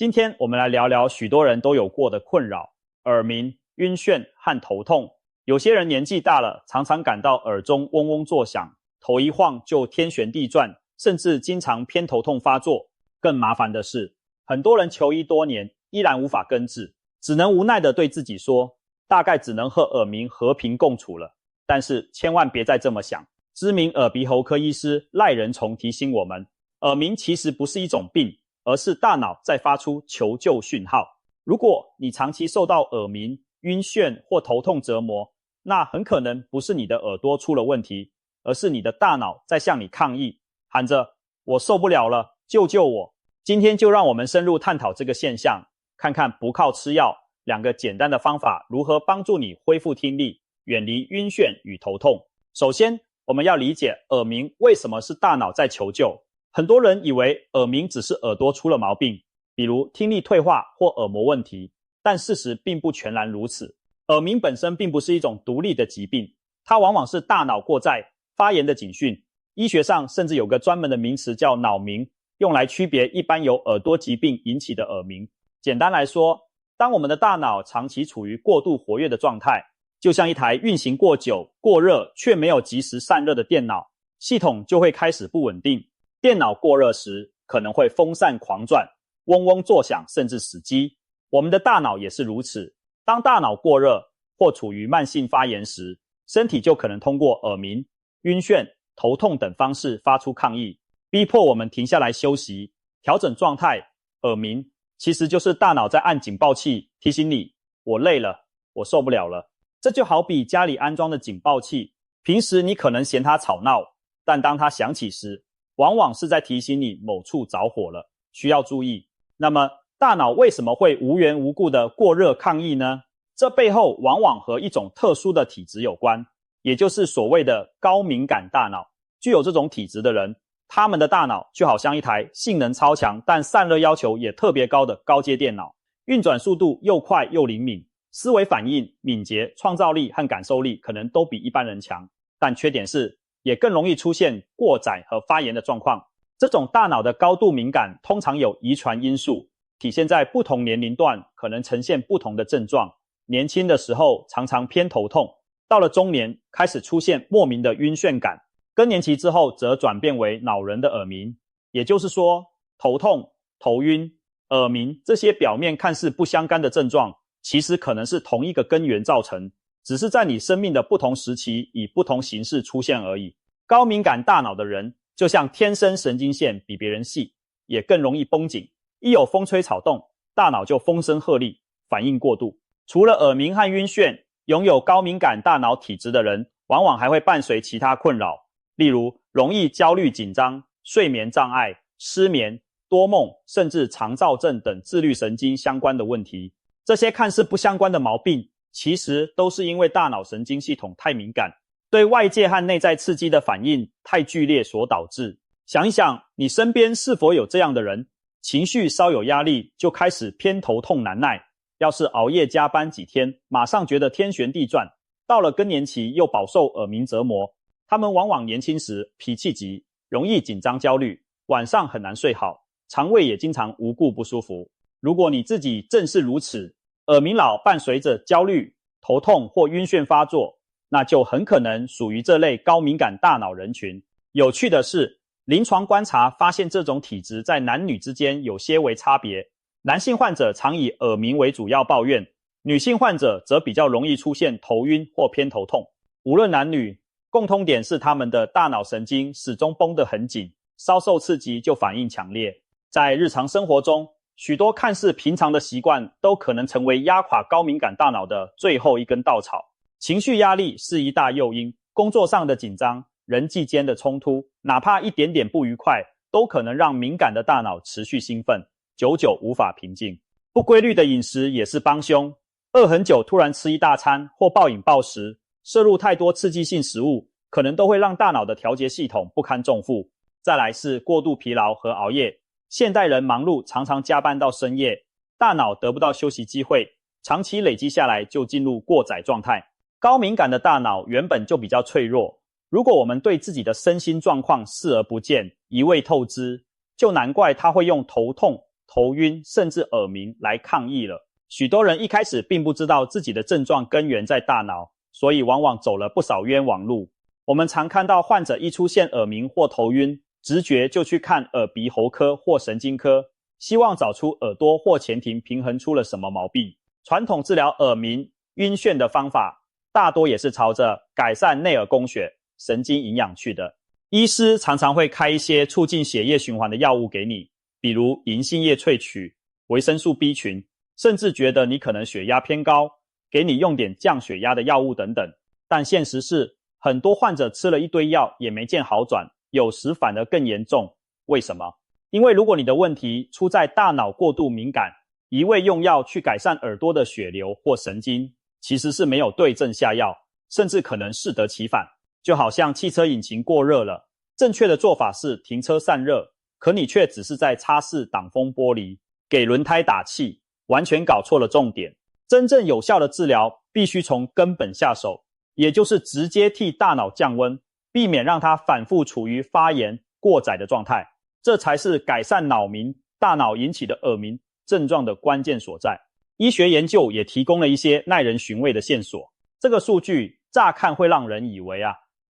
今天我们来聊聊许多人都有过的困扰：耳鸣、晕眩和头痛。有些人年纪大了，常常感到耳中嗡嗡作响，头一晃就天旋地转，甚至经常偏头痛发作。更麻烦的是，很多人求医多年，依然无法根治，只能无奈地对自己说，大概只能和耳鸣和平共处了。但是千万别再这么想。知名耳鼻喉科医师赖仁崇提醒我们，耳鸣其实不是一种病，而是大脑在发出求救讯号。如果你长期受到耳鸣、晕眩或头痛折磨，那很可能不是你的耳朵出了问题，而是你的大脑在向你抗议，喊着我受不了了，救救我。今天就让我们深入探讨这个现象，看看不靠吃药，两个简单的方法如何帮助你恢复听力，远离晕眩与头痛。首先，我们要理解耳鸣为什么是大脑在求救。很多人以为耳鸣只是耳朵出了毛病，比如听力退化或耳膜问题，但事实并不全然如此。耳鸣本身并不是一种独立的疾病，它往往是大脑过载发炎的警讯。医学上甚至有个专门的名词叫脑鸣，用来区别一般由耳朵疾病引起的耳鸣。简单来说，当我们的大脑长期处于过度活跃的状态，就像一台运行过久、过热却没有及时散热的电脑，系统就会开始不稳定。电脑过热时，可能会风扇狂转，嗡嗡作响，甚至死机。我们的大脑也是如此。当大脑过热或处于慢性发炎时，身体就可能通过耳鸣、晕眩、头痛等方式发出抗议，逼迫我们停下来休息，调整状态。耳鸣其实就是大脑在按警报器，提醒你，我累了，我受不了了。这就好比家里安装的警报器，平时你可能嫌它吵闹，但当它响起时，往往是在提醒你某处着火了，需要注意。那么大脑为什么会无缘无故的过热抗议呢？这背后往往和一种特殊的体质有关，也就是所谓的高敏感大脑。具有这种体质的人，他们的大脑就好像一台性能超强但散热要求也特别高的高阶电脑，运转速度又快又灵敏，思维反应敏捷，创造力和感受力可能都比一般人强。但缺点是也更容易出现过载和发炎的状况。这种大脑的高度敏感通常有遗传因素，体现在不同年龄段可能呈现不同的症状。年轻的时候常常偏头痛，到了中年开始出现莫名的晕眩感，更年期之后则转变为恼人的耳鸣。也就是说，头痛、头晕、耳鸣这些表面看似不相干的症状，其实可能是同一个根源造成，只是在你生命的不同时期以不同形式出现而已。高敏感大脑的人就像天生神经线比别人细，也更容易绷紧，一有风吹草动，大脑就风声鹤唳，反应过度。除了耳鸣和晕眩，拥有高敏感大脑体质的人往往还会伴随其他困扰，例如容易焦虑紧张、睡眠障碍、失眠、多梦，甚至肠躁症等自律神经相关的问题。这些看似不相关的毛病，其实都是因为大脑神经系统太敏感，对外界和内在刺激的反应太剧烈所导致。想一想，你身边是否有这样的人，情绪稍有压力就开始偏头痛难耐，要是熬夜加班几天，马上觉得天旋地转，到了更年期又饱受耳鸣折磨。他们往往年轻时脾气急，容易紧张焦虑，晚上很难睡好，肠胃也经常无故不舒服。如果你自己正是如此，耳鸣老伴随着焦虑、头痛或晕眩发作，那就很可能属于这类高敏感大脑人群。有趣的是，临床观察发现这种体质在男女之间有些微差别，男性患者常以耳鸣为主要抱怨，女性患者则比较容易出现头晕或偏头痛。无论男女，共通点是他们的大脑神经始终绷得很紧，稍受刺激就反应强烈。在日常生活中，许多看似平常的习惯都可能成为压垮高敏感大脑的最后一根稻草。情绪压力是一大诱因，工作上的紧张、人际间的冲突，哪怕一点点不愉快，都可能让敏感的大脑持续兴奋，久久无法平静。不规律的饮食也是帮凶，饿很久突然吃一大餐或暴饮暴食，摄入太多刺激性食物，可能都会让大脑的调节系统不堪重负。再来是过度疲劳和熬夜，现代人忙碌，常常加班到深夜，大脑得不到休息机会，长期累积下来就进入过载状态。高敏感的大脑原本就比较脆弱，如果我们对自己的身心状况视而不见，一味透支，就难怪他会用头痛、头晕，甚至耳鸣来抗议了。许多人一开始并不知道自己的症状根源在大脑，所以往往走了不少冤枉路。我们常看到患者一出现耳鸣或头晕，直觉就去看耳鼻喉科或神经科，希望找出耳朵或前庭平衡出了什么毛病。传统治疗耳鸣、晕眩的方法，大多也是朝着改善内耳供血、神经营养去的。医师常常会开一些促进血液循环的药物给你，比如银杏叶萃取、维生素 B 群，甚至觉得你可能血压偏高，给你用点降血压的药物等等。但现实是，很多患者吃了一堆药也没见好转，有时反而更严重。为什么？因为如果你的问题出在大脑过度敏感，一味用药去改善耳朵的血流或神经，其实是没有对症下药，甚至可能适得其反。就好像汽车引擎过热了，正确的做法是停车散热，可你却只是在擦拭挡风玻璃，给轮胎打气，完全搞错了重点。真正有效的治疗必须从根本下手，也就是直接替大脑降温，避免让它反复处于发炎过载的状态，这才是改善脑鸣、大脑引起的耳鸣症状的关键所在。医学研究也提供了一些耐人寻味的线索。这个数据乍看会让人以为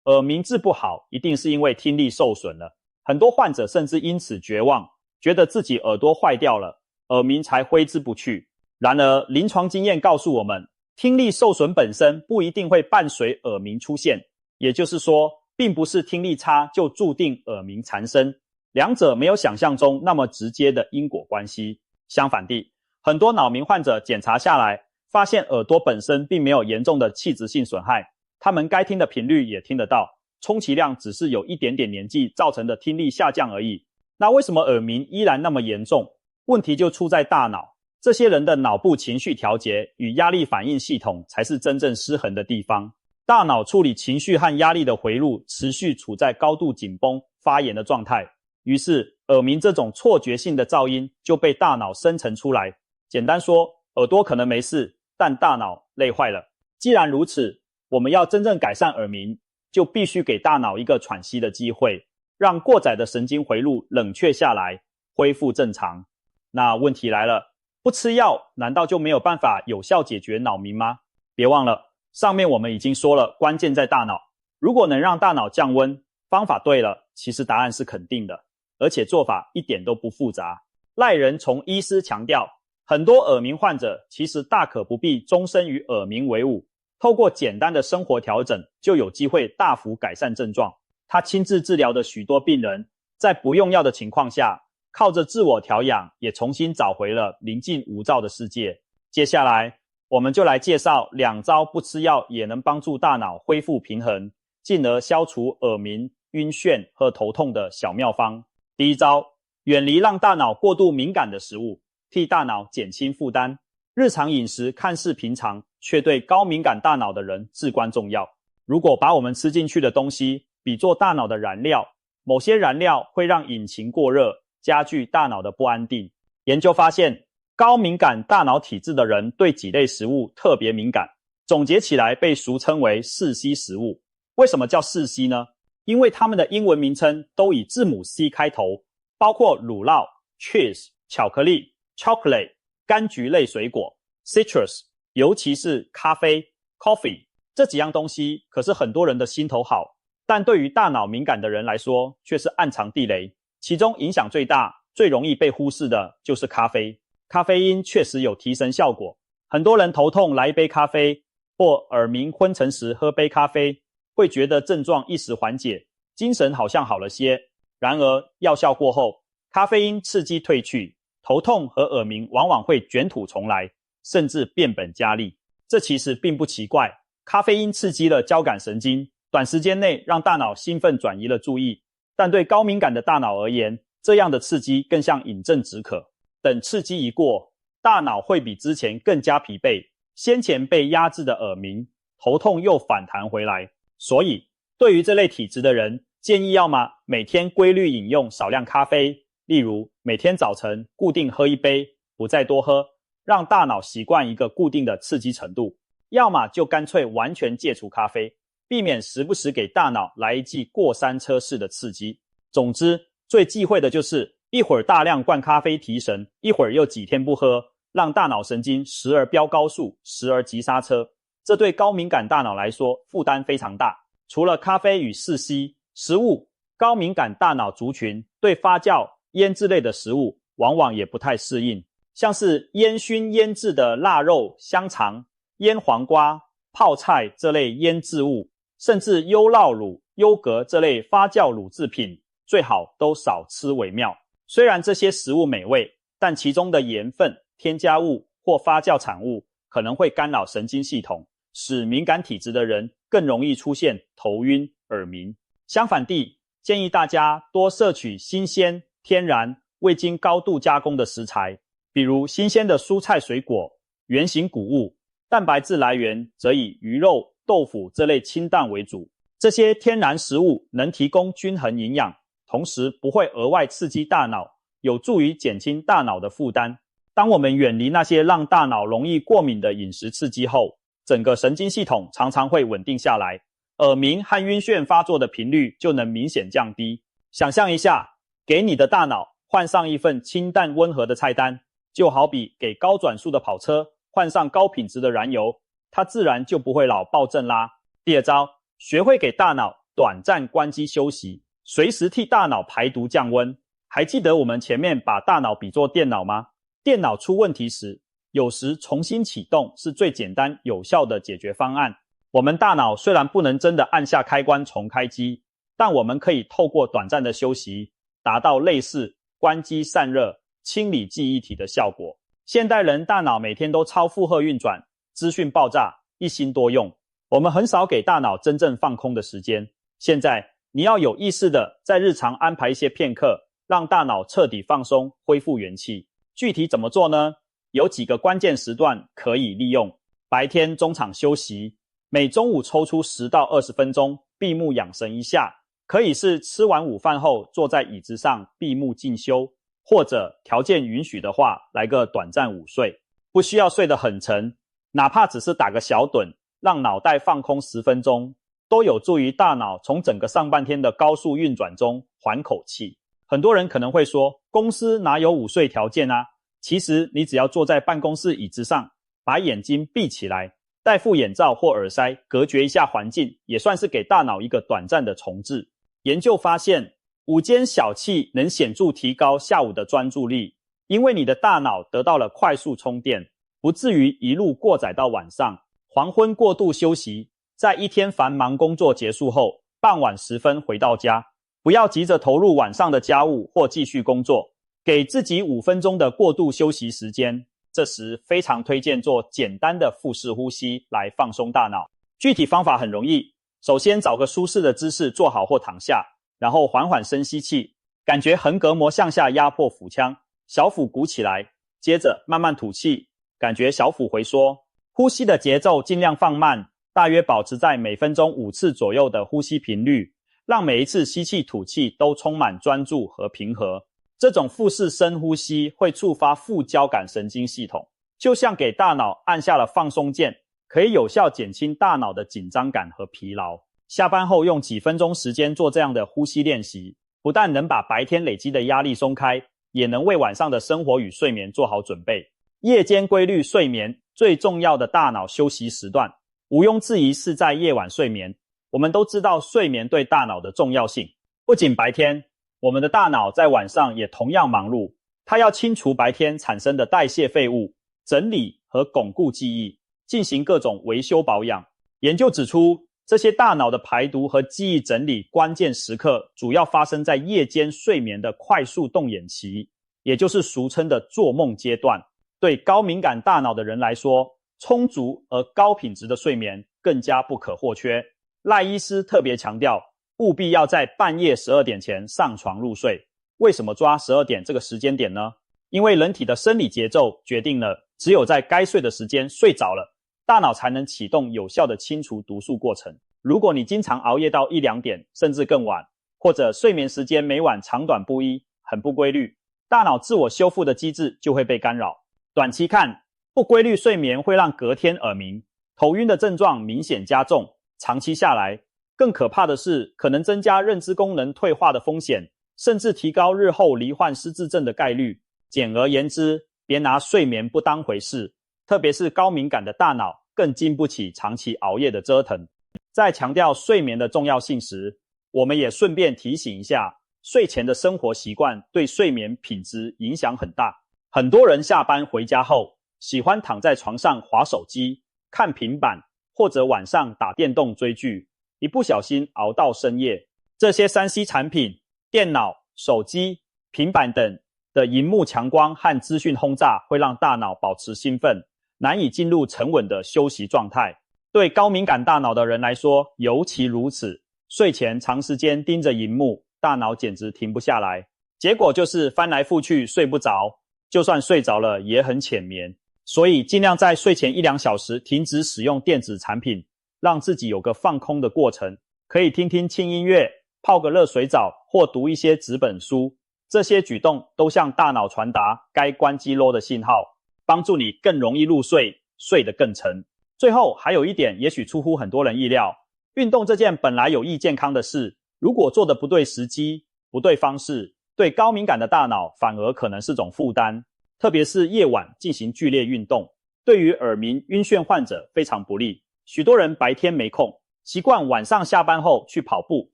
耳鸣治不好一定是因为听力受损了，很多患者甚至因此绝望，觉得自己耳朵坏掉了，耳鸣才挥之不去。然而临床经验告诉我们，听力受损本身不一定会伴随耳鸣出现，也就是说，并不是听力差就注定耳鸣缠身，两者没有想象中那么直接的因果关系。相反地，很多脑鸣患者检查下来，发现耳朵本身并没有严重的器质性损害，他们该听的频率也听得到，充其量只是有一点点年纪造成的听力下降而已。那为什么耳鸣依然那么严重？问题就出在大脑。这些人的脑部情绪调节与压力反应系统才是真正失衡的地方。大脑处理情绪和压力的回路持续处在高度紧绷、发炎的状态，于是耳鸣这种错觉性的噪音就被大脑生成出来。简单说，耳朵可能没事，但大脑累坏了。既然如此，我们要真正改善耳鸣，就必须给大脑一个喘息的机会，让过载的神经回路冷却下来，恢复正常。那问题来了，不吃药难道就没有办法有效解决脑鸣吗？别忘了，上面我们已经说了，关键在大脑。如果能让大脑降温，方法对了，其实答案是肯定的，而且做法一点都不复杂。赖仁从医师强调，很多耳鸣患者其实大可不必终身与耳鸣为伍，透过简单的生活调整，就有机会大幅改善症状。他亲自治疗的许多病人，在不用药的情况下，靠着自我调养，也重新找回了宁静无躁的世界。接下来，我们就来介绍2招不吃药也能帮助大脑恢复平衡，进而消除耳鸣、晕眩和头痛的小妙方。第一招，远离让大脑过度敏感的食物，替大脑减轻负担。日常饮食看似平常，却对高敏感大脑的人至关重要。如果把我们吃进去的东西比作大脑的燃料，某些燃料会让引擎过热，加剧大脑的不安定。研究发现，高敏感大脑体质的人对几类食物特别敏感，总结起来被俗称为4C 食物。为什么叫4C 呢？因为它们的英文名称都以字母 C 开头，包括乳酪、cheese、巧克力、chocolate、柑橘类水果、citrus， 尤其是咖啡 coffee。 这几样东西可是很多人的心头好，但对于大脑敏感的人来说却是暗藏地雷。其中影响最大、最容易被忽视的就是咖啡。咖啡因确实有提神效果，很多人头痛来一杯咖啡，或耳鸣昏沉时喝杯咖啡，会觉得症状一时缓解，精神好像好了些。然而药效过后，咖啡因刺激褪去，头痛和耳鸣往往会卷土重来，甚至变本加厉。这其实并不奇怪，咖啡因刺激了交感神经，短时间内让大脑兴奋转移了注意，但对高敏感的大脑而言，这样的刺激更像饮鸩止渴。等刺激一过，大脑会比之前更加疲惫，先前被压制的耳鸣、头痛又反弹回来。所以对于这类体质的人，建议要么每天规律饮用少量咖啡，例如每天早晨固定喝一杯，不再多喝，让大脑习惯一个固定的刺激程度；要么就干脆完全戒除咖啡，避免时不时给大脑来一记过山车式的刺激。总之，最忌讳的就是一会儿大量灌咖啡提神，一会儿又几天不喝，让大脑神经时而飙高速，时而急刹车。这对高敏感大脑来说负担非常大。除了咖啡与四 C 食物，高敏感大脑族群对发酵、腌制类的食物往往也不太适应，像是烟熏腌制的腊肉、香肠、腌黄瓜、泡菜这类腌制物，甚至优酪乳、优格这类发酵乳制品，最好都少吃为妙。虽然这些食物美味，但其中的盐分、添加物或发酵产物可能会干扰神经系统，使敏感体质的人更容易出现头晕、耳鸣。相反地，建议大家多摄取新鲜、天然、未经高度加工的食材，比如新鲜的蔬菜水果、原型谷物，蛋白质来源则以鱼肉、豆腐这类清淡为主。这些天然食物能提供均衡营养，同时不会额外刺激大脑，有助于减轻大脑的负担。当我们远离那些让大脑容易过敏的饮食刺激后，整个神经系统常常会稳定下来，耳鸣和晕眩发作的频率就能明显降低。想象一下，给你的大脑换上一份清淡温和的菜单，就好比给高转速的跑车换上高品质的燃油，它自然就不会老暴震啦。第二招，学会给大脑短暂关机休息，随时替大脑排毒降温。还记得我们前面把大脑比作电脑吗？电脑出问题时，有时重新启动是最简单有效的解决方案。我们大脑虽然不能真的按下开关重开机，但我们可以透过短暂的休息，达到类似关机散热、清理记忆体的效果。现代人大脑每天都超负荷运转，资讯爆炸，一心多用，我们很少给大脑真正放空的时间。现在你要有意识的在日常安排一些片刻，让大脑彻底放松，恢复元气。具体怎么做呢？有几个关键时段可以利用。白天中场休息，每中午抽出10到20分钟，闭目养神一下，可以是吃完午饭后坐在椅子上闭目静修，或者条件允许的话，来个短暂午睡。不需要睡得很沉，哪怕只是打个小盹，让脑袋放空10分钟，都有助于大脑从整个上半天的高速运转中缓口气。很多人可能会说，公司哪有午睡条件啊？其实你只要坐在办公室椅子上，把眼睛闭起来，戴副眼罩或耳塞，隔绝一下环境，也算是给大脑一个短暂的重置。研究发现，午间小憩能显著提高下午的专注力，因为你的大脑得到了快速充电，不至于一路过载到晚上。黄昏过度休息，在一天繁忙工作结束后，傍晚时分回到家，不要急着投入晚上的家务或继续工作，给自己5分钟的过渡休息时间。这时非常推荐做简单的腹式呼吸来放松大脑。具体方法很容易，首先找个舒适的姿势坐好或躺下，然后缓缓深吸气，感觉横膈膜向下压迫腹腔，小腹鼓起来，接着慢慢吐气，感觉小腹回缩。呼吸的节奏尽量放慢，大约保持在每分钟5次左右的呼吸频率，让每一次吸气吐气都充满专注和平和。这种腹式深呼吸会触发副交感神经系统，就像给大脑按下了放松键，可以有效减轻大脑的紧张感和疲劳。下班后用几分钟时间做这样的呼吸练习，不但能把白天累积的压力松开，也能为晚上的生活与睡眠做好准备。夜间规律睡眠最重要的大脑休息时段，毋庸置疑是在夜晚睡眠。我们都知道睡眠对大脑的重要性，不仅白天，我们的大脑在晚上也同样忙碌，它要清除白天产生的代谢废物，整理和巩固记忆，进行各种维修保养。研究指出，这些大脑的排毒和记忆整理关键时刻主要发生在夜间睡眠的快速动眼期，也就是俗称的做梦阶段。对高敏感大脑的人来说，充足而高品质的睡眠更加不可或缺。赖医师特别强调，务必要在半夜12点前上床入睡。为什么抓12点这个时间点呢？因为人体的生理节奏决定了，只有在该睡的时间睡着了，大脑才能启动有效的清除毒素过程。如果你经常熬夜到1、2点，甚至更晚，或者睡眠时间每晚长短不一，很不规律，大脑自我修复的机制就会被干扰。短期看，不规律睡眠会让隔天耳鸣、头晕的症状明显加重，长期下来，更可怕的是可能增加认知功能退化的风险，甚至提高日后罹患失智症的概率。简而言之，别拿睡眠不当回事，特别是高敏感的大脑更经不起长期熬夜的折腾。在强调睡眠的重要性时，我们也顺便提醒一下，睡前的生活习惯对睡眠品质影响很大。很多人下班回家后，喜欢躺在床上滑手机、看平板，或者晚上打电动追剧，一不小心熬到深夜。这些 3C 产品、电脑、手机、平板等的萤幕强光和资讯轰炸会让大脑保持兴奋，难以进入沉稳的休息状态。对高敏感大脑的人来说尤其如此，睡前长时间盯着萤幕，大脑简直停不下来，结果就是翻来覆去睡不着，就算睡着了也很浅眠。所以尽量在睡前1-2小时停止使用电子产品，让自己有个放空的过程，可以听听轻音乐，泡个热水澡，或读一些纸本书。这些举动都向大脑传达该关机咯的信号，帮助你更容易入睡，睡得更沉。最后还有一点也许出乎很多人意料，运动这件本来有益健康的事，如果做的不对时机、不对方式，对高敏感的大脑反而可能是种负担。特别是夜晚进行剧烈运动，对于耳鸣、晕眩患者非常不利。许多人白天没空，习惯晚上下班后去跑步、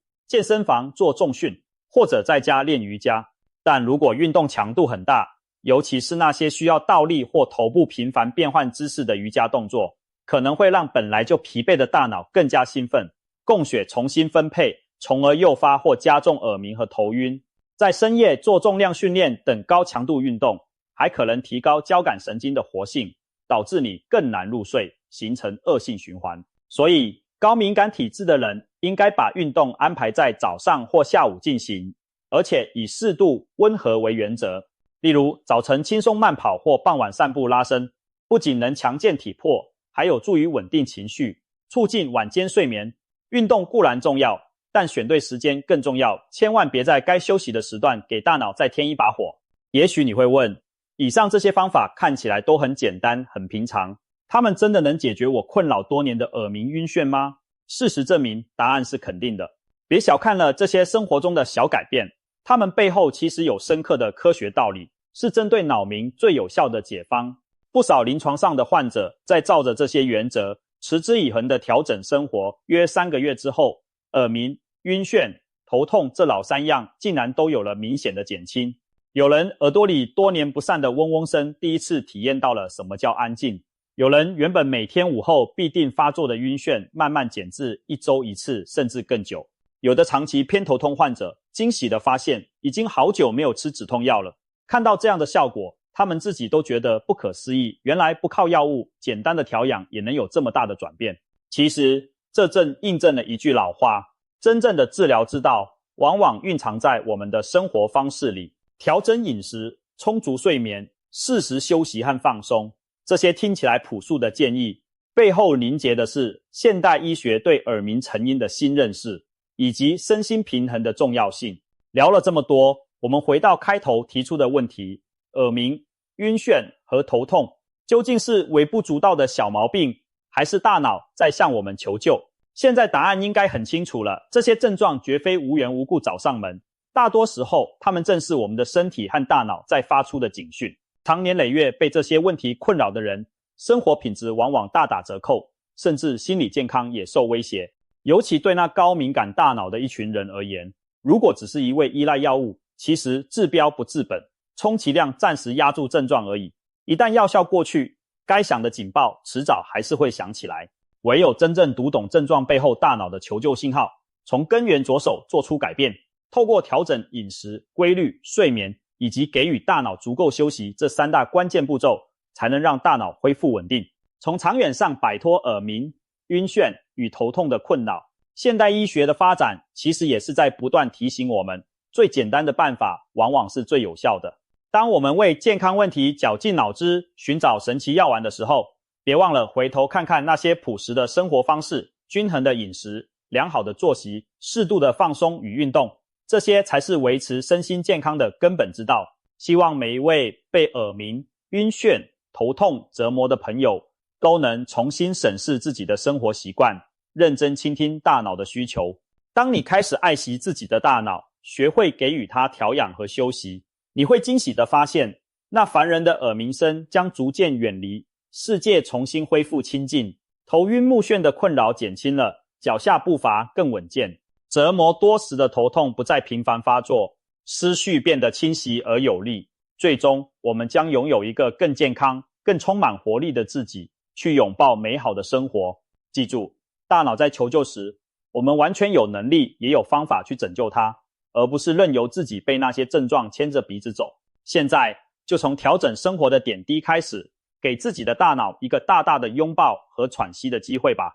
健身房做重训，或者在家练瑜伽。但如果运动强度很大，尤其是那些需要倒立或头部频繁变换姿势的瑜伽动作，可能会让本来就疲惫的大脑更加兴奋，供血重新分配，从而诱发或加重耳鸣和头晕。在深夜做重量训练等高强度运动，还可能提高交感神经的活性，导致你更难入睡，形成恶性循环。所以高敏感体质的人应该把运动安排在早上或下午进行，而且以适度温和为原则。例如早晨轻松慢跑或傍晚散步拉伸，不仅能强健体魄，还有助于稳定情绪，促进晚间睡眠。运动固然重要，但选对时间更重要，千万别在该休息的时段给大脑再添一把火。也许你会问，以上这些方法看起来都很简单很平常，它们真的能解决我困扰多年的耳鸣晕眩吗？事实证明答案是肯定的。别小看了这些生活中的小改变，它们背后其实有深刻的科学道理，是针对脑鸣最有效的解方。不少临床上的患者在照着这些原则持之以恒的调整生活，约3个月之后，耳鸣、晕眩、头痛这老3样竟然都有了明显的减轻。有人耳朵里多年不散的嗡嗡声第一次体验到了什么叫安静，有人原本每天午后必定发作的晕眩慢慢减至1周1次甚至更久。有的长期偏头痛患者惊喜地发现已经好久没有吃止痛药了，看到这样的效果，他们自己都觉得不可思议，原来不靠药物，简单的调养也能有这么大的转变。其实这正印证了一句老话，真正的治疗之道往往蕴藏在我们的生活方式里。调整饮食、充足睡眠、适时休息和放松，这些听起来朴素的建议，背后凝结的是现代医学对耳鸣成因的新认识，以及身心平衡的重要性。聊了这么多，我们回到开头提出的问题，耳鸣、晕眩和头痛究竟是微不足道的小毛病，还是大脑在向我们求救？现在答案应该很清楚了，这些症状绝非无缘无故找上门，大多时候它们正是我们的身体和大脑在发出的警讯。长年累月被这些问题困扰的人，生活品质往往大打折扣，甚至心理健康也受威胁。尤其对那高敏感大脑的一群人而言，如果只是一味依赖药物，其实治标不治本，充其量暂时压住症状而已。一旦药效过去，该响的警报迟早还是会响起来。唯有真正读懂症状背后大脑的求救信号，从根源着手做出改变，透过调整饮食、规律、睡眠以及给予大脑足够休息这3大关键步骤，才能让大脑恢复稳定，从长远上摆脱耳鸣、晕眩与头痛的困扰。现代医学的发展其实也是在不断提醒我们，最简单的办法往往是最有效的。当我们为健康问题绞尽脑汁寻找神奇药丸的时候，别忘了回头看看那些朴实的生活方式、均衡的饮食、良好的作息、适度的放松与运动，这些才是维持身心健康的根本之道。希望每一位被耳鸣、晕眩、头痛折磨的朋友都能重新审视自己的生活习惯，认真倾听大脑的需求。当你开始爱惜自己的大脑，学会给予它调养和休息，你会惊喜地发现，那烦人的耳鸣声将逐渐远离，世界重新恢复清静，头晕目眩的困扰减轻了，脚下步伐更稳健，折磨多时的头痛不再频繁发作，思绪变得清晰而有力。最终，我们将拥有一个更健康、更充满活力的自己，去拥抱美好的生活。记住，大脑在求救时，我们完全有能力也有方法去拯救它，而不是任由自己被那些症状牵着鼻子走。现在就从调整生活的点滴开始，给自己的大脑一个大大的拥抱和喘息的机会吧。